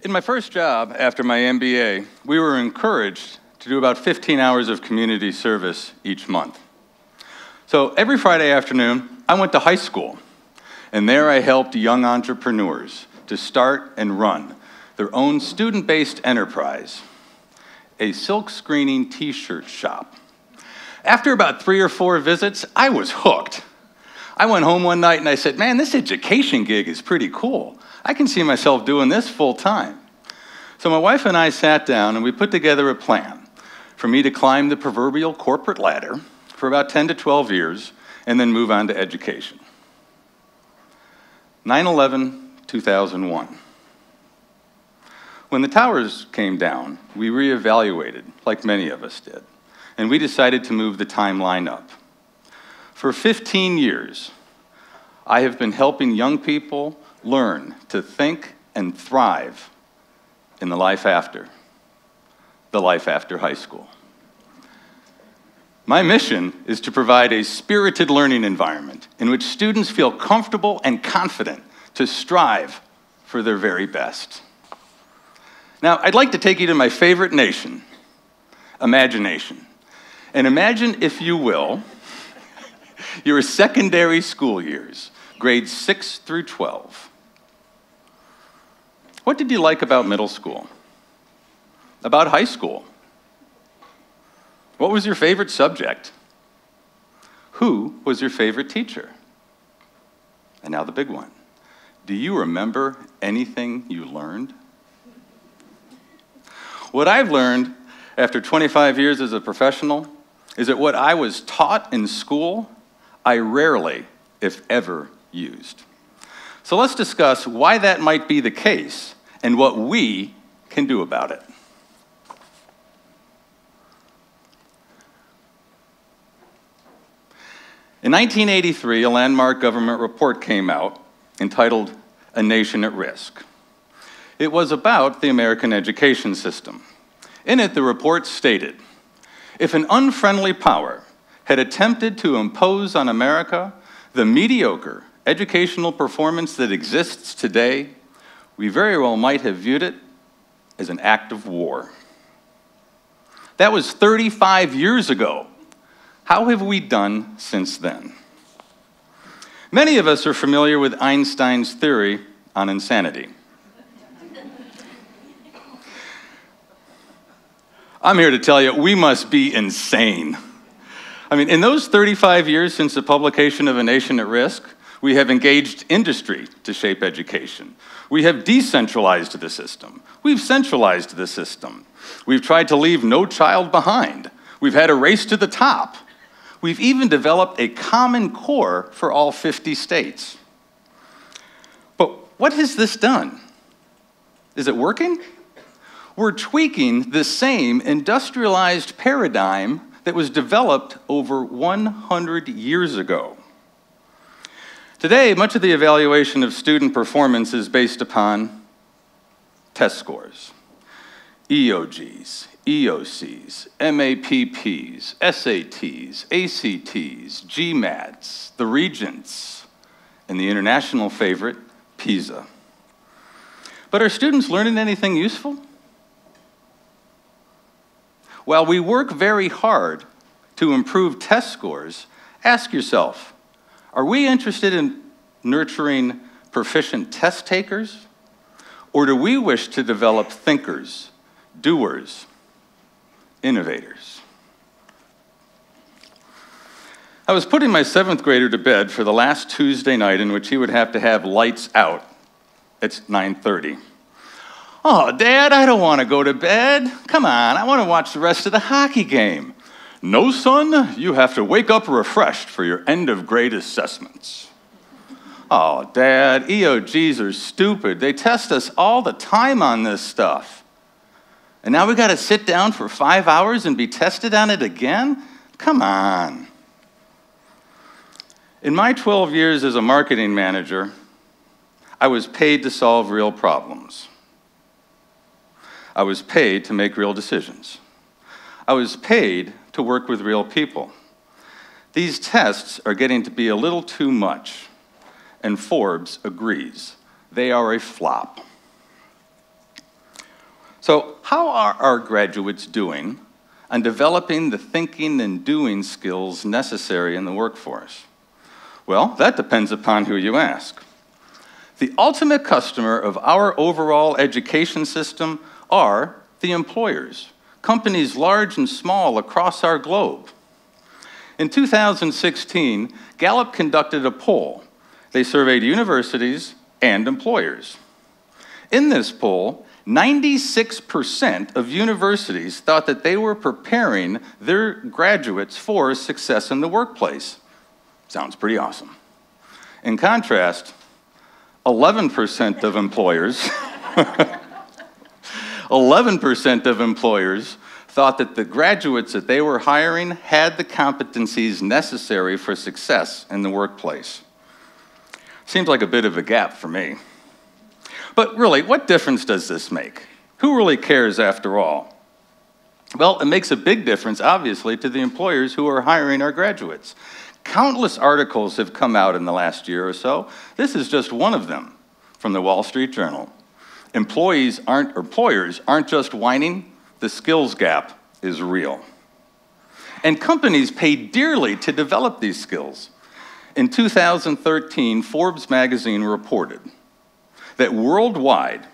In my first job after my MBA, we were encouraged to do about 15 hours of community service each month. So every Friday afternoon, I went to high school, and there I helped young entrepreneurs to start and run their own student-based enterprise, a silk screening t-shirt shop. After about 3 or 4 visits, I was hooked. I went home one night and I said, man, this education gig is pretty cool. I can see myself doing this full time. So my wife and I sat down and we put together a plan for me to climb the proverbial corporate ladder for about 10 to 12 years and then move on to education. 9/11/2001. When the towers came down, we reevaluated, like many of us did, and we decided to move the timeline up. For 15 years, I have been helping young people learn to think and thrive in the life after high school. My mission is to provide a spirited learning environment in which students feel comfortable and confident to strive for their very best. Now, I'd like to take you to my favorite nation, imagination. And imagine, if you will, your secondary school years, grades 6 through 12. What did you like about middle school? About high school? What was your favorite subject? Who was your favorite teacher? And now the big one. Do you remember anything you learned? What I've learned after 25 years as a professional is that what I was taught in school, I rarely, if ever, used. So let's discuss why that might be the case and what we can do about it. In 1983, a landmark government report came out entitled A Nation at Risk. It was about the American education system. In it, the report stated, if an unfriendly power had attempted to impose on America the mediocre educational performance that exists today, we very well might have viewed it as an act of war. That was 35 years ago. How have we done since then? Many of us are familiar with Einstein's theory on insanity. I'm here to tell you, we must be insane. I mean, in those 35 years since the publication of A Nation at Risk, we have engaged industry to shape education. We have decentralized the system. We've centralized the system. We've tried to leave no child behind. We've had a race to the top. We've even developed a common core for all 50 states. But what has this done? Is it working? We're tweaking the same industrialized paradigm that was developed over 100 years ago. Today, much of the evaluation of student performance is based upon test scores, EOGs, EOCs, MAPPs, SATs, ACTs, GMATs, the Regents, and the international favorite, PISA. But are students learning anything useful? While we work very hard to improve test scores, ask yourself, are we interested in nurturing proficient test takers? Or do we wish to develop thinkers, doers, innovators? I was putting my 7th grader to bed for the last Tuesday night in which he would have to have lights out. It's 9:30. Oh, Dad, I don't want to go to bed. Come on, I want to watch the rest of the hockey game. No, son, you have to wake up refreshed for your end of grade assessments. Oh, Dad, EOGs are stupid. They test us all the time on this stuff. And now we got to sit down for 5 hours and be tested on it again? Come on. In my 12 years as a marketing manager, I was paid to solve real problems. I was paid to make real decisions. I was paid to work with real people. These tests are getting to be a little too much, and Forbes agrees. They are a flop. So how are our graduates doing on developing the thinking and doing skills necessary in the workforce? Well, that depends upon who you ask. The ultimate customer of our overall education system are the employers, companies large and small across our globe. In 2016, Gallup conducted a poll. They surveyed universities and employers. In this poll, 96% of universities thought that they were preparing their graduates for success in the workplace. Sounds pretty awesome. In contrast, 11% of employers, 11% of employers thought that the graduates that they were hiring had the competencies necessary for success in the workplace. Seems like a bit of a gap for me. But really, what difference does this make? Who really cares after all? Well, it makes a big difference, obviously, to the employers who are hiring our graduates. Countless articles have come out in the last year or so. This is just one of them from the Wall Street Journal. Employers aren't just whining, the skills gap is real. And companies pay dearly to develop these skills. In 2013, Forbes magazine reported that worldwide,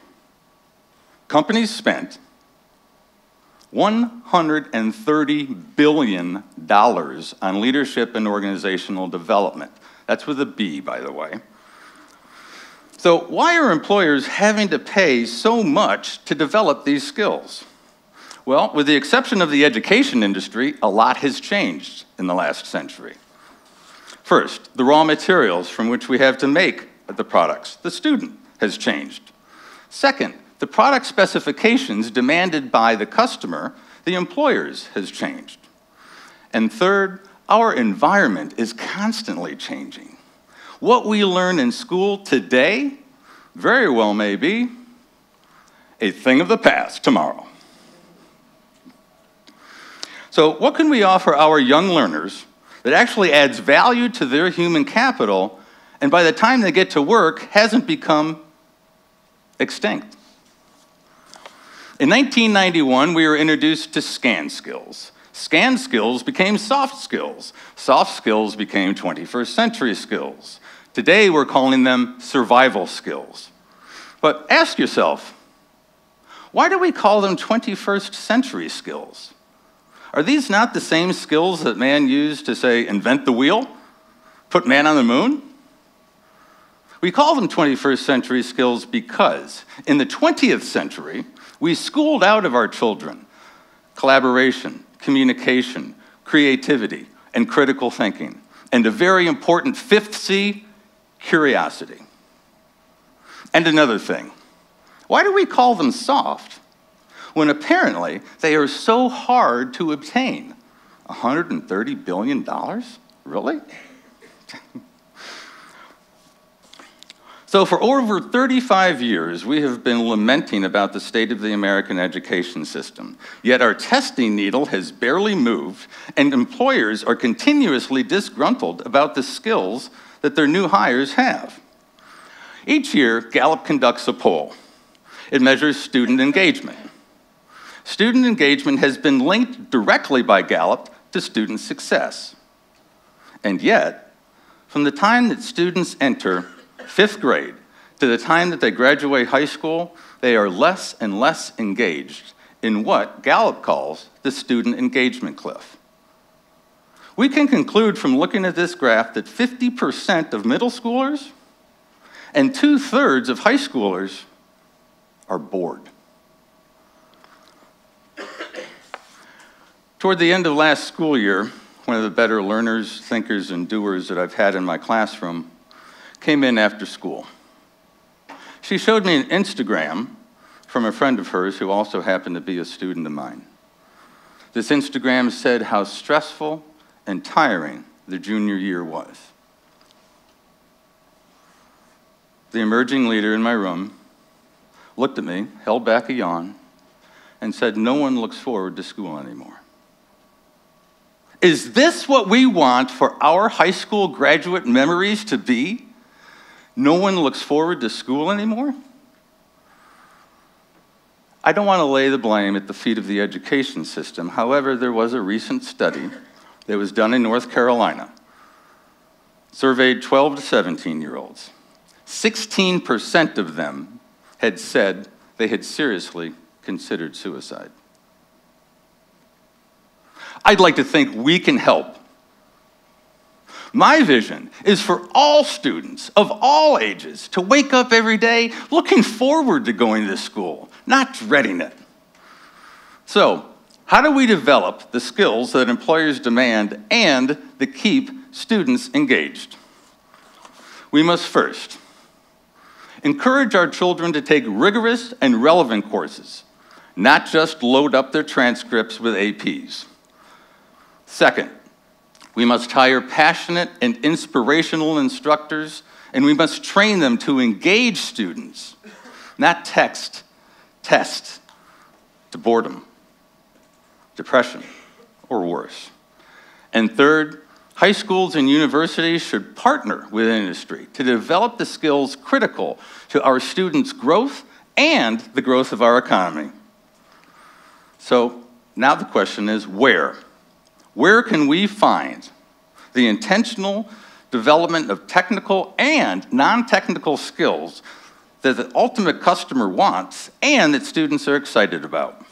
companies spent $130 billion on leadership and organizational development. That's with a B, by the way. So why are employers having to pay so much to develop these skills? Well, with the exception of the education industry, a lot has changed in the last century. First, the raw materials from which we have to make the products, the student, has changed. Second, the product specifications demanded by the customer, the employers, has changed. And third, our environment is constantly changing. What we learn in school today very well may be a thing of the past tomorrow. So what can we offer our young learners that actually adds value to their human capital and by the time they get to work hasn't become extinct? In 1991, we were introduced to scan skills. Scan skills became soft skills. Soft skills became 21st century skills. Today, we're calling them survival skills. But ask yourself, why do we call them 21st century skills? Are these not the same skills that man used to, say, invent the wheel, put man on the moon? We call them 21st century skills because in the 20th century, we schooled out of our children collaboration, communication, creativity, and critical thinking. And a very important fifth C, curiosity. And another thing, why do we call them soft when apparently they are so hard to obtain? $130 billion? Really? So for over 35 years, we have been lamenting about the state of the American education system. Yet our testing needle has barely moved, and employers are continuously disgruntled about the skills that their new hires have. Each year, Gallup conducts a poll. It measures student engagement. Student engagement has been linked directly by Gallup to student success. And yet, from the time that students enter 5th grade to the time that they graduate high school, they are less and less engaged in what Gallup calls the student engagement cliff. We can conclude from looking at this graph that 50% of middle schoolers and 2/3 of high schoolers are bored. Toward the end of last school year, one of the better learners, thinkers, and doers that I've had in my classroom came in after school. She showed me an Instagram from a friend of hers who also happened to be a student of mine. This Instagram said how stressful and tiring the junior year was. The emerging leader in my room looked at me, held back a yawn, and said, "No one looks forward to school anymore." Is this what we want for our high school graduate memories to be? No one looks forward to school anymore? I don't want to lay the blame at the feet of the education system. However, there was a recent study that was done in North Carolina, surveyed 12 to 17-year-olds. 16% of them had said they had seriously considered suicide. I'd like to think we can help. My vision is for all students of all ages to wake up every day looking forward to going to school, not dreading it. So, how do we develop the skills that employers demand and that keep students engaged? We must first encourage our children to take rigorous and relevant courses, not just load up their transcripts with APs. Second, we must hire passionate and inspirational instructors, and we must train them to engage students, not test to boredom, depression, or worse. And third, high schools and universities should partner with industry to develop the skills critical to our students' growth and the growth of our economy. So now the question is, where? Where can we find the intentional development of technical and non-technical skills that the ultimate customer wants and that students are excited about?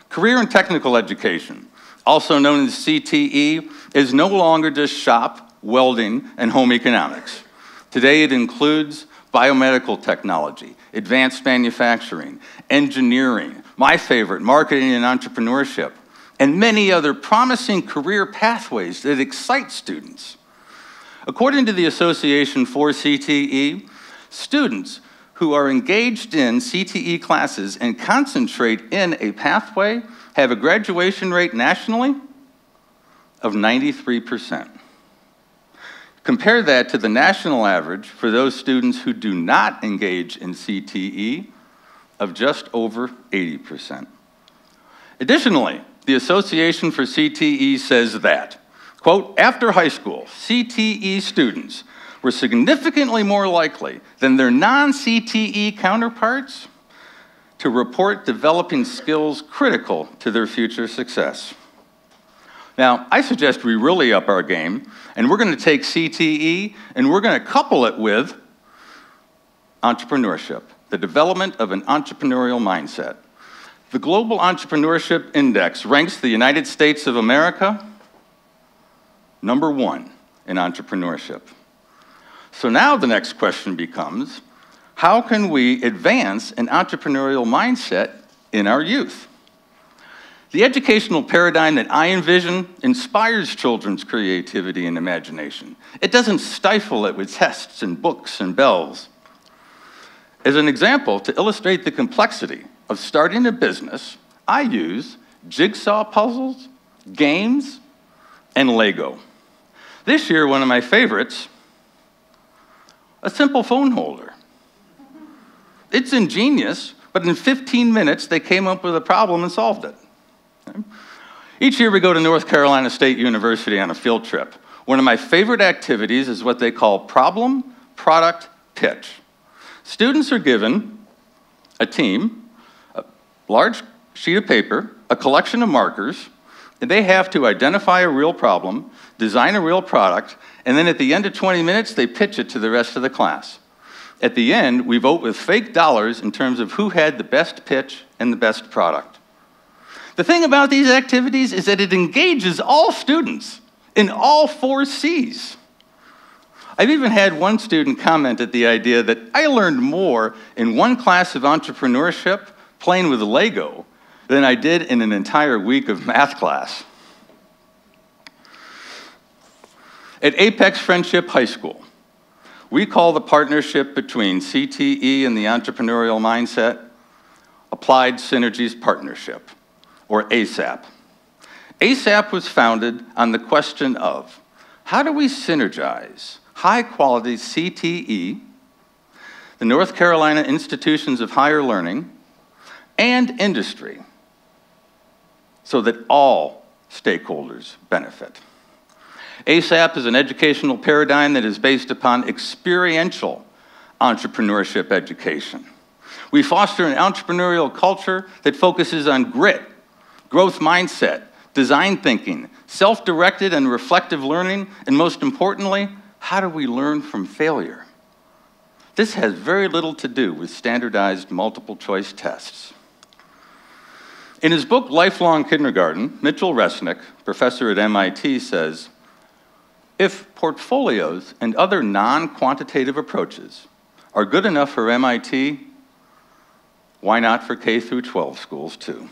Career and technical education, also known as CTE, is no longer just shop, welding, and home economics. Today it includes biomedical technology, advanced manufacturing, engineering, my favorite, marketing and entrepreneurship, and many other promising career pathways that excite students. According to the Association for CTE, students who are engaged in CTE classes and concentrate in a pathway have a graduation rate nationally of 93%. Compare that to the national average for those students who do not engage in CTE of just over 80%. Additionally, the Association for CTE says that, quote, after high school, CTE students were significantly more likely than their non-CTE counterparts to report developing skills critical to their future success. Now, I suggest we really up our game, and we're going to take CTE and we're going to couple it with entrepreneurship, the development of an entrepreneurial mindset. The Global Entrepreneurship Index ranks the United States of America #1 in entrepreneurship. So now the next question becomes, how can we advance an entrepreneurial mindset in our youth? The educational paradigm that I envision inspires children's creativity and imagination. It doesn't stifle it with tests and books and bells. As an example, to illustrate the complexity of starting a business, I use jigsaw puzzles, games, and Lego. This year, one of my favorites, a simple phone holder. It's ingenious, but in 15 minutes, they came up with a problem and solved it. Okay? Each year, we go to North Carolina State University on a field trip. One of my favorite activities is what they call problem, product, pitch. Students are given a team, a large sheet of paper, a collection of markers, and they have to identify a real problem, design a real product, and then at the end of 20 minutes, they pitch it to the rest of the class. At the end, we vote with fake dollars in terms of who had the best pitch and the best product. The thing about these activities is that it engages all students in all 4 C's. I've even had one student comment at the idea that I learned more in one class of entrepreneurship playing with Lego than I did in an entire week of math class. At Apex Friendship High School, we call the partnership between CTE and the entrepreneurial mindset Applied Synergies Partnership, or ASAP. ASAP was founded on the question of, how do we synergize high-quality CTE, the North Carolina Institutions of Higher Learning, and industry so that all stakeholders benefit? ASAP is an educational paradigm that is based upon experiential entrepreneurship education. We foster an entrepreneurial culture that focuses on grit, growth mindset, design thinking, self-directed and reflective learning, and most importantly, how do we learn from failure? This has very little to do with standardized multiple choice tests. In his book, Lifelong Kindergarten, Mitchell Resnick, professor at MIT, says, if portfolios and other non-quantitative approaches are good enough for MIT, why not for K through 12 schools too?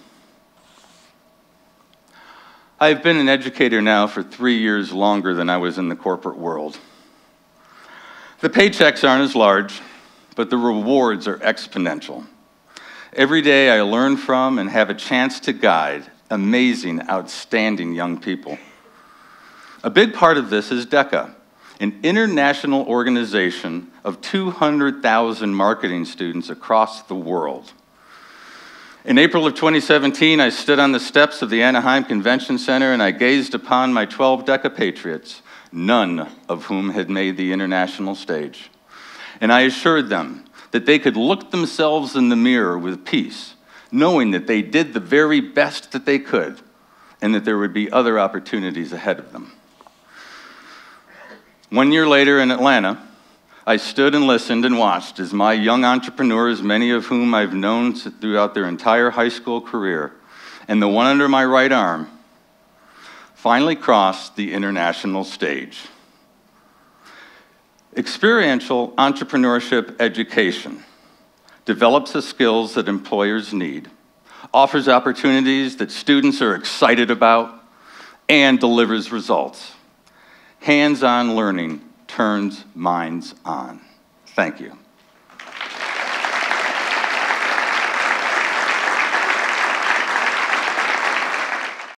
I've been an educator now for 3 years longer than I was in the corporate world. The paychecks aren't as large, but the rewards are exponential. Every day I learn from and have a chance to guide amazing, outstanding young people. A big part of this is DECA, an international organization of 200,000 marketing students across the world. In April of 2017, I stood on the steps of the Anaheim Convention Center and I gazed upon my 12 DECA patriots, none of whom had made the international stage. And I assured them that they could look themselves in the mirror with peace, knowing that they did the very best that they could and that there would be other opportunities ahead of them. 1 year later in Atlanta, I stood and listened and watched as my young entrepreneurs, many of whom I've known throughout their entire high school career, and the one under my right arm, finally crossed the international stage. Experiential entrepreneurship education develops the skills that employers need, offers opportunities that students are excited about, and delivers results. Hands-on learning turns minds on. Thank you.